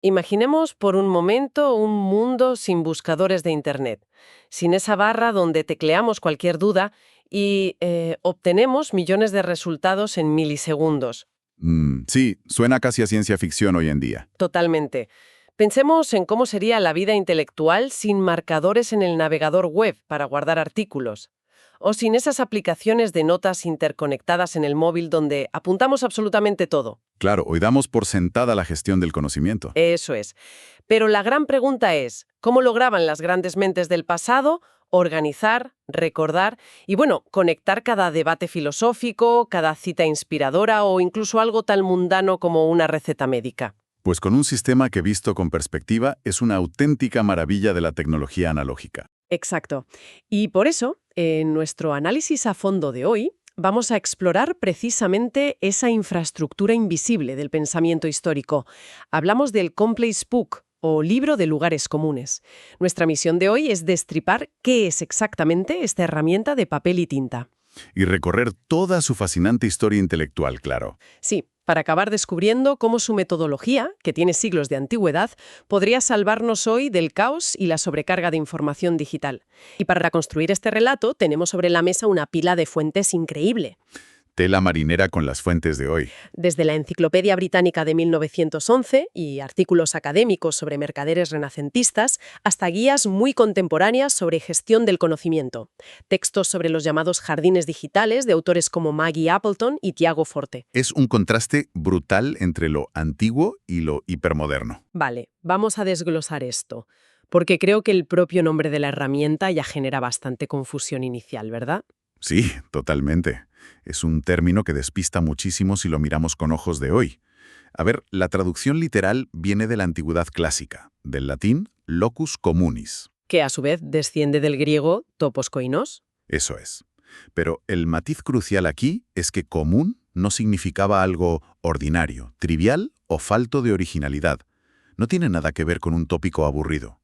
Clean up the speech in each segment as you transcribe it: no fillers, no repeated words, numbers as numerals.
Imaginemos por un momento un mundo sin buscadores de Internet, sin esa barra donde tecleamos cualquier duda y obtenemos millones de resultados en milisegundos. Sí, suena casi a ciencia ficción hoy en día. Totalmente. Pensemos en cómo sería la vida intelectual sin marcadores en el navegador web para guardar artículos, o sin esas aplicaciones de notas interconectadas en el móvil donde apuntamos absolutamente todo. Claro, hoy damos por sentada la gestión del conocimiento. Eso es. Pero la gran pregunta es, ¿cómo lograban las grandes mentes del pasado organizar, recordar y, bueno, conectar cada debate filosófico, cada cita inspiradora o incluso algo tan mundano como una receta médica? Pues con un sistema que visto con perspectiva es una auténtica maravilla de la tecnología analógica. Exacto. Y por eso, en nuestro análisis a fondo de hoy, vamos a explorar precisamente esa infraestructura invisible del pensamiento histórico. Hablamos del Complex Book, o libro de lugares comunes. Nuestra misión de hoy es destripar qué es exactamente esta herramienta de papel y tinta. Y recorrer toda su fascinante historia intelectual, claro. Sí, para acabar descubriendo cómo su metodología, que tiene siglos de antigüedad, podría salvarnos hoy del caos y la sobrecarga de información digital. Y para reconstruir este relato tenemos sobre la mesa una pila de fuentes increíble. Tela marinera con las fuentes de hoy. Desde la Enciclopedia Británica de 1911 y artículos académicos sobre mercaderes renacentistas, hasta guías muy contemporáneas sobre gestión del conocimiento. Textos sobre los llamados jardines digitales de autores como Maggie Appleton y Tiago Forte. Es un contraste brutal entre lo antiguo y lo hipermoderno. Vale, vamos a desglosar esto, porque creo que el propio nombre de la herramienta ya genera bastante confusión inicial, ¿verdad? Sí, totalmente. Es un término que despista muchísimo si lo miramos con ojos de hoy. A ver, la traducción literal viene de la antigüedad clásica, del latín locus communis. Que a su vez desciende del griego topos koinos. Eso es. Pero el matiz crucial aquí es que común no significaba algo ordinario, trivial o falto de originalidad. No tiene nada que ver con un tópico aburrido.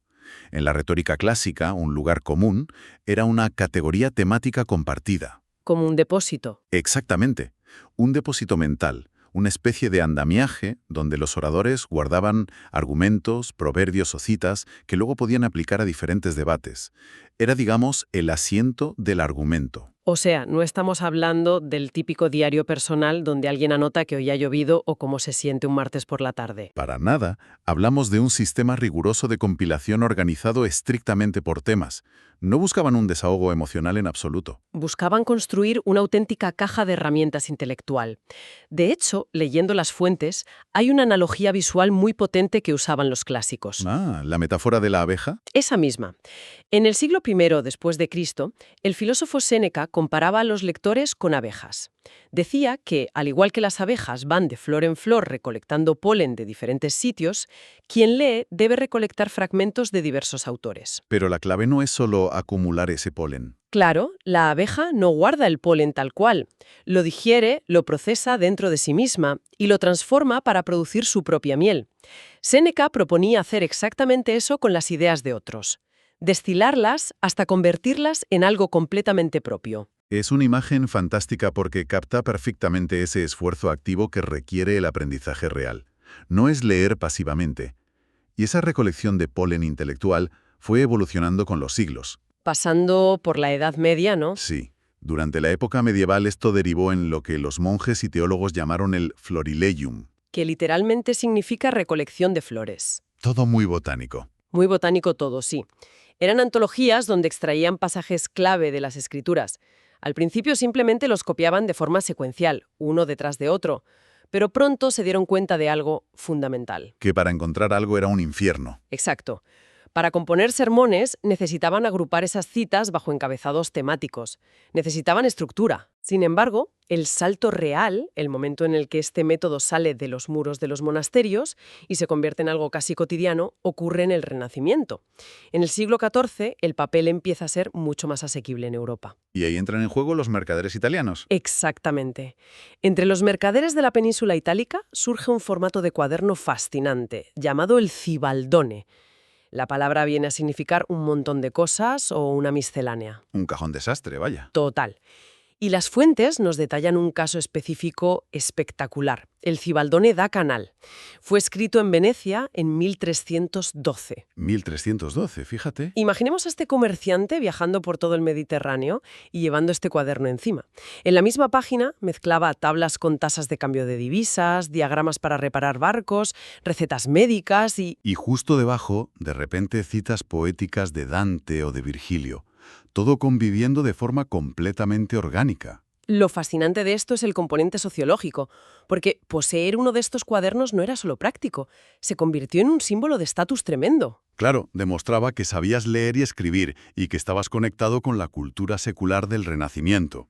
En la retórica clásica, un lugar común era una categoría temática compartida. Como un depósito. Exactamente. Un depósito mental, una especie de andamiaje donde los oradores guardaban argumentos, proverbios o citas que luego podían aplicar a diferentes debates. Era, digamos, el asiento del argumento. O sea, no estamos hablando del típico diario personal donde alguien anota que hoy ha llovido o cómo se siente un martes por la tarde. Para nada, hablamos de un sistema riguroso de compilación organizado estrictamente por temas. No buscaban un desahogo emocional en absoluto. Buscaban construir una auténtica caja de herramientas intelectual. De hecho, leyendo las fuentes, hay una analogía visual muy potente que usaban los clásicos. Ah, ¿la metáfora de la abeja? Esa misma. En el siglo I después de Cristo, el filósofo Séneca comparaba a los lectores con abejas. Decía que, al igual que las abejas van de flor en flor recolectando polen de diferentes sitios, quien lee debe recolectar fragmentos de diversos autores. Pero la clave no es solo acumular ese polen. Claro, la abeja no guarda el polen tal cual. Lo digiere, lo procesa dentro de sí misma y lo transforma para producir su propia miel. Séneca proponía hacer exactamente eso con las ideas de otros. Destilarlas hasta convertirlas en algo completamente propio. Es una imagen fantástica porque capta perfectamente ese esfuerzo activo que requiere el aprendizaje real. No es leer pasivamente. Y esa recolección de polen intelectual fue evolucionando con los siglos. Pasando por la Edad Media, ¿no? Sí, durante la época medieval esto derivó en lo que los monjes y teólogos llamaron el florilegium. Que literalmente significa recolección de flores. Todo muy botánico. Muy botánico todo, sí. Eran antologías donde extraían pasajes clave de las escrituras. Al principio simplemente los copiaban de forma secuencial, uno detrás de otro, pero pronto se dieron cuenta de algo fundamental. Que para encontrar algo era un infierno. Exacto. Para componer sermones necesitaban agrupar esas citas bajo encabezados temáticos. Necesitaban estructura. Sin embargo, el salto real, el momento en el que este método sale de los muros de los monasterios y se convierte en algo casi cotidiano, ocurre en el Renacimiento. En el siglo XIV, el papel empieza a ser mucho más asequible en Europa. Y ahí entran en juego los mercaderes italianos. Exactamente. Entre los mercaderes de la península itálica surge un formato de cuaderno fascinante, llamado el cibaldone. La palabra viene a significar un montón de cosas o una miscelánea. Un cajón desastre, vaya. Total. Y las fuentes nos detallan un caso específico espectacular, el Cibaldone da Canal. Fue escrito en Venecia en 1312. 1312, fíjate. Imaginemos a este comerciante viajando por todo el Mediterráneo y llevando este cuaderno encima. En la misma página mezclaba tablas con tasas de cambio de divisas, diagramas para reparar barcos, recetas médicas y... Y justo debajo, de repente, citas poéticas de Dante o de Virgilio, todo conviviendo de forma completamente orgánica. Lo fascinante de esto es el componente sociológico, porque poseer uno de estos cuadernos no era solo práctico, se convirtió en un símbolo de estatus tremendo. Claro, demostraba que sabías leer y escribir y que estabas conectado con la cultura secular del Renacimiento.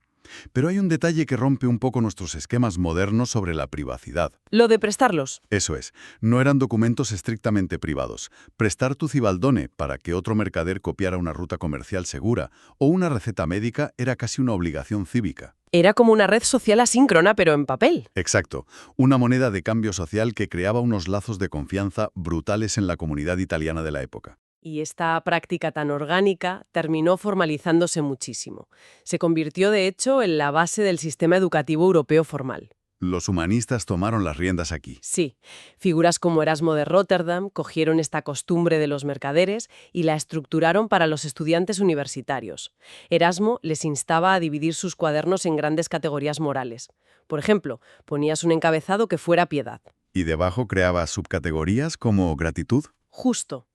Pero hay un detalle que rompe un poco nuestros esquemas modernos sobre la privacidad. Lo de prestarlos. Eso es, no eran documentos estrictamente privados. Prestar tu Cibaldone para que otro mercader copiara una ruta comercial segura o una receta médica era casi una obligación cívica. Era como una red social asíncrona, pero en papel. Exacto, una moneda de cambio social que creaba unos lazos de confianza brutales en la comunidad italiana de la época. Y esta práctica tan orgánica terminó formalizándose muchísimo. Se convirtió, de hecho, en la base del sistema educativo europeo formal. Los humanistas tomaron las riendas aquí. Sí, figuras como Erasmo de Róterdam cogieron esta costumbre de los mercaderes y la estructuraron para los estudiantes universitarios. Erasmo les instaba a dividir sus cuadernos en grandes categorías morales. Por ejemplo, ponías un encabezado que fuera piedad. ¿Y debajo creaba subcategorías como gratitud? Justo.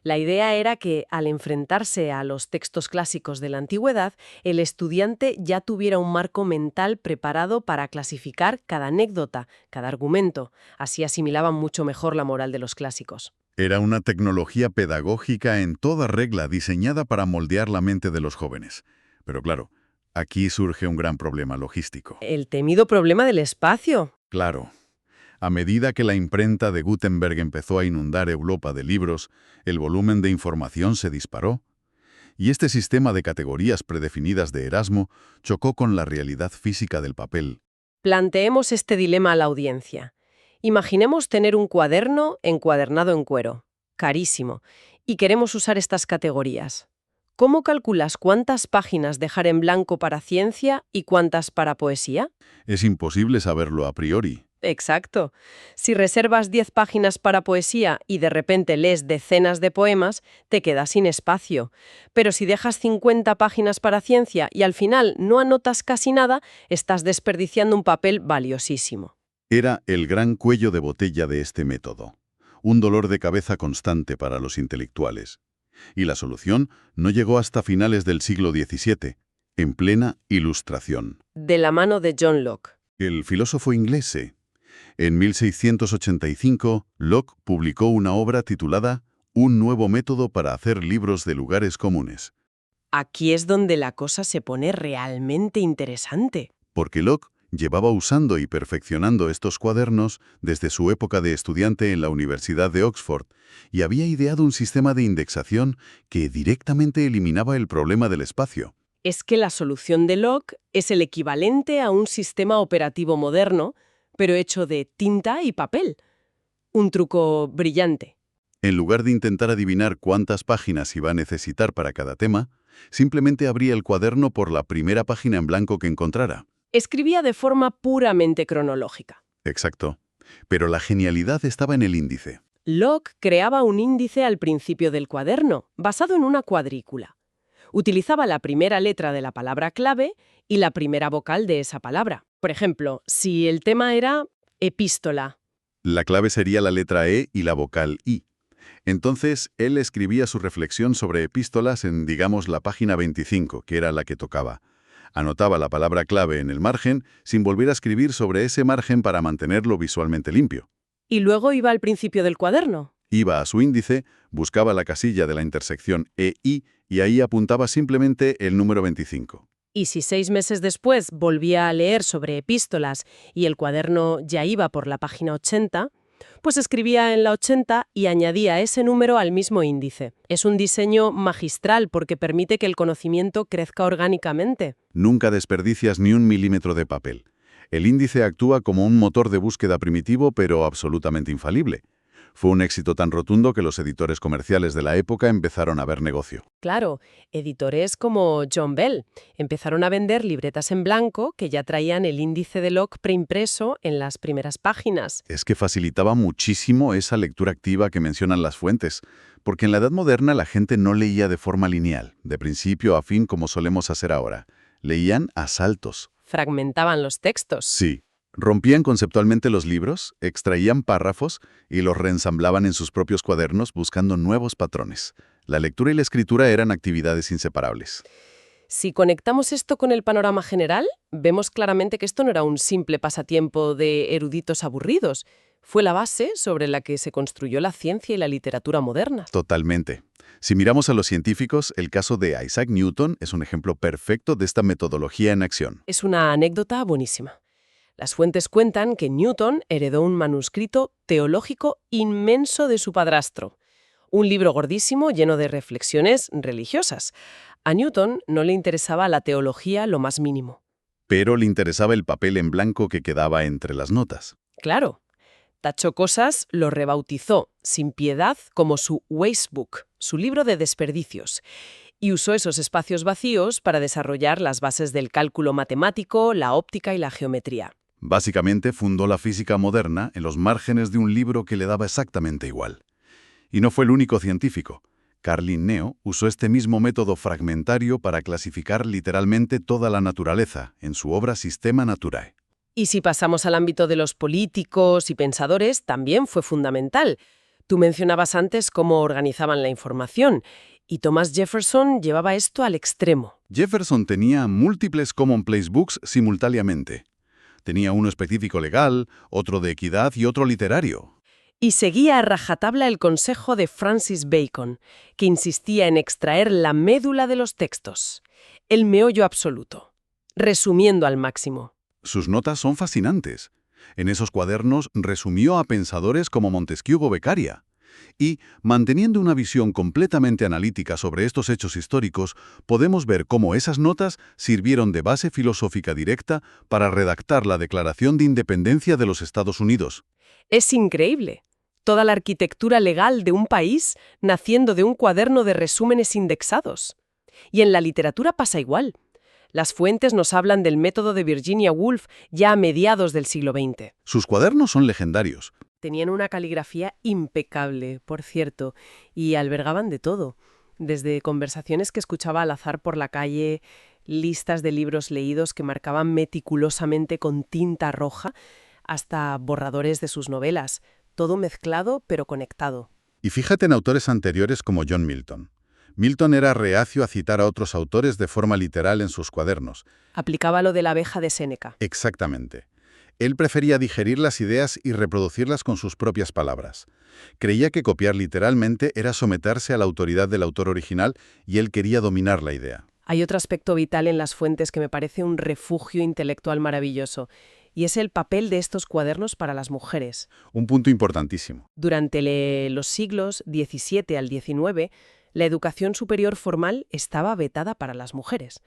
La idea era que, al enfrentarse a los textos clásicos de la antigüedad, el estudiante ya tuviera un marco mental preparado para clasificar cada anécdota, cada argumento. Así asimilaban mucho mejor la moral de los clásicos. Era una tecnología pedagógica en toda regla diseñada para moldear la mente de los jóvenes. Pero claro, aquí surge un gran problema logístico. El temido problema del espacio. Claro. A medida que la imprenta de Gutenberg empezó a inundar Europa de libros, el volumen de información se disparó. Y este sistema de categorías predefinidas de Erasmo chocó con la realidad física del papel. Planteemos este dilema a la audiencia. Imaginemos tener un cuaderno encuadernado en cuero, carísimo, y queremos usar estas categorías. ¿Cómo calculas cuántas páginas dejar en blanco para ciencia y cuántas para poesía? Es imposible saberlo a priori. Exacto. Si reservas 10 páginas para poesía y de repente lees decenas de poemas, te quedas sin espacio. Pero si dejas 50 páginas para ciencia y al final no anotas casi nada, estás desperdiciando un papel valiosísimo. Era el gran cuello de botella de este método. Un dolor de cabeza constante para los intelectuales. Y la solución no llegó hasta finales del siglo XVII, en plena Ilustración. De la mano de John Locke. El filósofo inglés. En 1685, Locke publicó una obra titulada Un nuevo método para hacer libros de lugares comunes. Aquí es donde la cosa se pone realmente interesante. Porque Locke llevaba usando y perfeccionando estos cuadernos desde su época de estudiante en la Universidad de Oxford y había ideado un sistema de indexación que directamente eliminaba el problema del espacio. Es que la solución de Locke es el equivalente a un sistema operativo moderno, pero hecho de tinta y papel. Un truco brillante. En lugar de intentar adivinar cuántas páginas iba a necesitar para cada tema, simplemente abría el cuaderno por la primera página en blanco que encontrara. Escribía de forma puramente cronológica. Exacto. Pero la genialidad estaba en el índice. Locke creaba un índice al principio del cuaderno, basado en una cuadrícula. Utilizaba la primera letra de la palabra clave y la primera vocal de esa palabra. Por ejemplo, si el tema era epístola. La clave sería la letra E y la vocal I. Entonces, él escribía su reflexión sobre epístolas en, digamos, la página 25, que era la que tocaba. Anotaba la palabra clave en el margen, sin volver a escribir sobre ese margen para mantenerlo visualmente limpio. Y luego iba al principio del cuaderno. Iba a su índice, buscaba la casilla de la intersección E-I y ahí apuntaba simplemente el número 25. Y si 6 meses después volvía a leer sobre epístolas y el cuaderno ya iba por la página 80, pues escribía en la 80 y añadía ese número al mismo índice. Es un diseño magistral porque permite que el conocimiento crezca orgánicamente. Nunca desperdicias ni un milímetro de papel. El índice actúa como un motor de búsqueda primitivo pero absolutamente infalible. Fue un éxito tan rotundo que los editores comerciales de la época empezaron a ver negocio. Claro, editores como John Bell empezaron a vender libretas en blanco que ya traían el índice de Locke preimpreso en las primeras páginas. Es que facilitaba muchísimo esa lectura activa que mencionan las fuentes, porque en la Edad Moderna la gente no leía de forma lineal, de principio a fin como solemos hacer ahora. Leían a saltos. Fragmentaban los textos. Sí. Rompían conceptualmente los libros, extraían párrafos y los reensamblaban en sus propios cuadernos buscando nuevos patrones. La lectura y la escritura eran actividades inseparables. Si conectamos esto con el panorama general, vemos claramente que esto no era un simple pasatiempo de eruditos aburridos. Fue la base sobre la que se construyó la ciencia y la literatura modernas. Totalmente. Si miramos a los científicos, el caso de Isaac Newton es un ejemplo perfecto de esta metodología en acción. Es una anécdota buenísima. Las fuentes cuentan que Newton heredó un manuscrito teológico inmenso de su padrastro. Un libro gordísimo lleno de reflexiones religiosas. A Newton no le interesaba la teología lo más mínimo. Pero le interesaba el papel en blanco que quedaba entre las notas. Claro. Tachó cosas, lo rebautizó, sin piedad, como su Waste Book, su libro de desperdicios, y usó esos espacios vacíos para desarrollar las bases del cálculo matemático, la óptica y la geometría. Básicamente fundó la física moderna en los márgenes de un libro que le daba exactamente igual. Y no fue el único científico. Carl Linneo usó este mismo método fragmentario para clasificar literalmente toda la naturaleza en su obra Systema Naturae. Y si pasamos al ámbito de los políticos y pensadores, también fue fundamental. Tú mencionabas antes cómo organizaban la información, y Thomas Jefferson llevaba esto al extremo. Jefferson tenía múltiples commonplace books simultáneamente. Tenía uno específico legal, otro de equidad y otro literario. Y seguía a rajatabla el consejo de Francis Bacon, que insistía en extraer la médula de los textos, el meollo absoluto, resumiendo al máximo. Sus notas son fascinantes. En esos cuadernos resumió a pensadores como Montesquieu o Beccaria. Y, manteniendo una visión completamente analítica sobre estos hechos históricos, podemos ver cómo esas notas sirvieron de base filosófica directa para redactar la Declaración de Independencia de los Estados Unidos. Es increíble. Toda la arquitectura legal de un país naciendo de un cuaderno de resúmenes indexados. Y en la literatura pasa igual. Las fuentes nos hablan del método de Virginia Woolf ya a mediados del siglo XX. Sus cuadernos son legendarios. Tenían una caligrafía impecable, por cierto, y albergaban de todo, desde conversaciones que escuchaba al azar por la calle, listas de libros leídos que marcaban meticulosamente con tinta roja, hasta borradores de sus novelas, todo mezclado pero conectado. Y fíjate en autores anteriores como John Milton. Milton era reacio a citar a otros autores de forma literal en sus cuadernos. Aplicaba lo de la abeja de Séneca. Exactamente. Él prefería digerir las ideas y reproducirlas con sus propias palabras. Creía que copiar literalmente era someterse a la autoridad del autor original y él quería dominar la idea. Hay otro aspecto vital en las fuentes que me parece un refugio intelectual maravilloso, y es el papel de estos cuadernos para las mujeres. Un punto importantísimo. Durante los siglos XVII al XIX, la educación superior formal estaba vetada para las mujeres.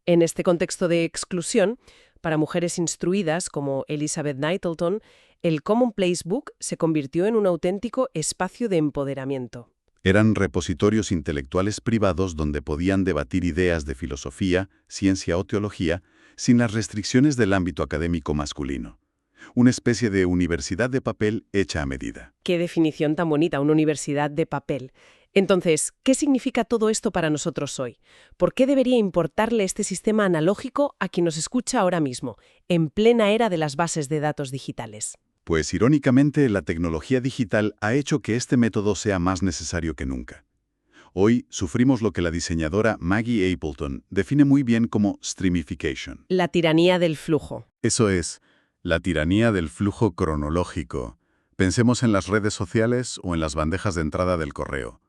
En este contexto de exclusión, para mujeres instruidas como Elizabeth Nyttleton, el Commonplace Book se convirtió en un auténtico espacio de empoderamiento. Eran repositorios intelectuales privados donde podían debatir ideas de filosofía, ciencia o teología sin las restricciones del ámbito académico masculino. Una especie de universidad de papel hecha a medida. Qué definición tan bonita, una universidad de papel. Entonces, ¿qué significa todo esto para nosotros hoy? ¿Por qué debería importarle este sistema analógico a quien nos escucha ahora mismo, en plena era de las bases de datos digitales? Pues irónicamente, la tecnología digital ha hecho que este método sea más necesario que nunca. Hoy sufrimos lo que la diseñadora Maggie Appleton define muy bien como streamification. La tiranía del flujo. Eso es, la tiranía del flujo cronológico. Pensemos en las redes sociales o en las bandejas de entrada del correo.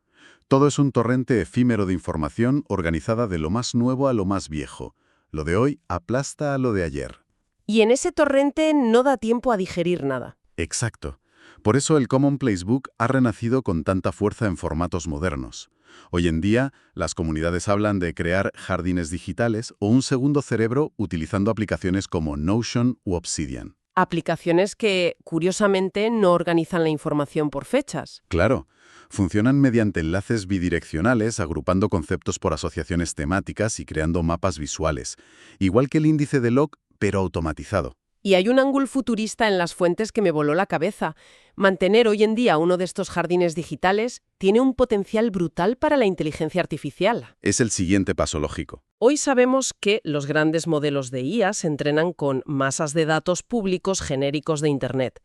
Todo es un torrente efímero de información organizada de lo más nuevo a lo más viejo. Lo de hoy aplasta a lo de ayer. Y en ese torrente no da tiempo a digerir nada. Exacto. Por eso el Commonplace Book ha renacido con tanta fuerza en formatos modernos. Hoy en día, las comunidades hablan de crear jardines digitales o un segundo cerebro utilizando aplicaciones como Notion u Obsidian. Aplicaciones que, curiosamente, no organizan la información por fechas. Claro, funcionan mediante enlaces bidireccionales, agrupando conceptos por asociaciones temáticas y creando mapas visuales, igual que el índice de log, pero automatizado. Y hay un ángulo futurista en las fuentes que me voló la cabeza. Mantener hoy en día uno de estos jardines digitales tiene un potencial brutal para la inteligencia artificial. Es el siguiente paso lógico. Hoy sabemos que los grandes modelos de IA se entrenan con masas de datos públicos genéricos de Internet.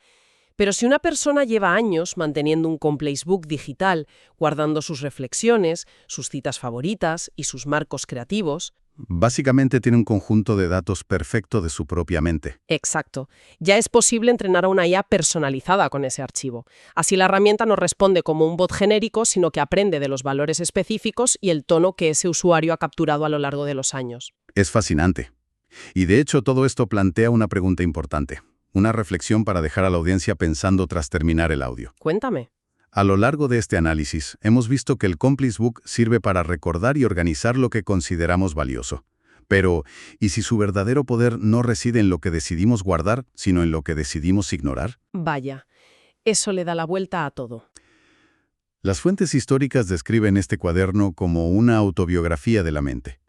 Pero si una persona lleva años manteniendo un complex book digital, guardando sus reflexiones, sus citas favoritas y sus marcos creativos. Básicamente tiene un conjunto de datos perfecto de su propia mente. Exacto. Ya es posible entrenar a una IA personalizada con ese archivo. Así la herramienta no responde como un bot genérico, sino que aprende de los valores específicos y el tono que ese usuario ha capturado a lo largo de los años. Es fascinante. Y de hecho todo esto plantea una pregunta importante. Una reflexión para dejar a la audiencia pensando tras terminar el audio. Cuéntame. A lo largo de este análisis, hemos visto que el Complex Book sirve para recordar y organizar lo que consideramos valioso. Pero, ¿y si su verdadero poder no reside en lo que decidimos guardar, sino en lo que decidimos ignorar? Vaya, eso le da la vuelta a todo. Las fuentes históricas describen este cuaderno como una autobiografía de la mente.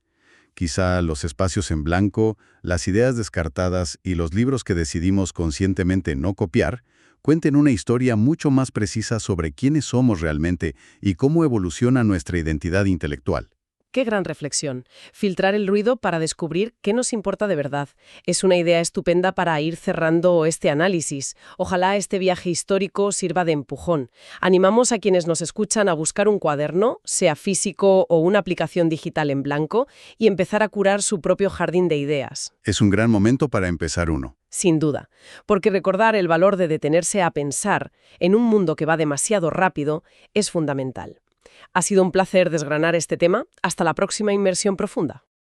Quizá los espacios en blanco, las ideas descartadas y los libros que decidimos conscientemente no copiar cuenten una historia mucho más precisa sobre quiénes somos realmente y cómo evoluciona nuestra identidad intelectual. Qué gran reflexión. Filtrar el ruido para descubrir qué nos importa de verdad. Es una idea estupenda para ir cerrando este análisis. Ojalá este viaje histórico sirva de empujón. Animamos a quienes nos escuchan a buscar un cuaderno, sea físico o una aplicación digital en blanco, y empezar a curar su propio jardín de ideas. Es un gran momento para empezar uno. Sin duda, porque recordar el valor de detenerse a pensar en un mundo que va demasiado rápido es fundamental. Ha sido un placer desgranar este tema. Hasta la próxima inmersión profunda.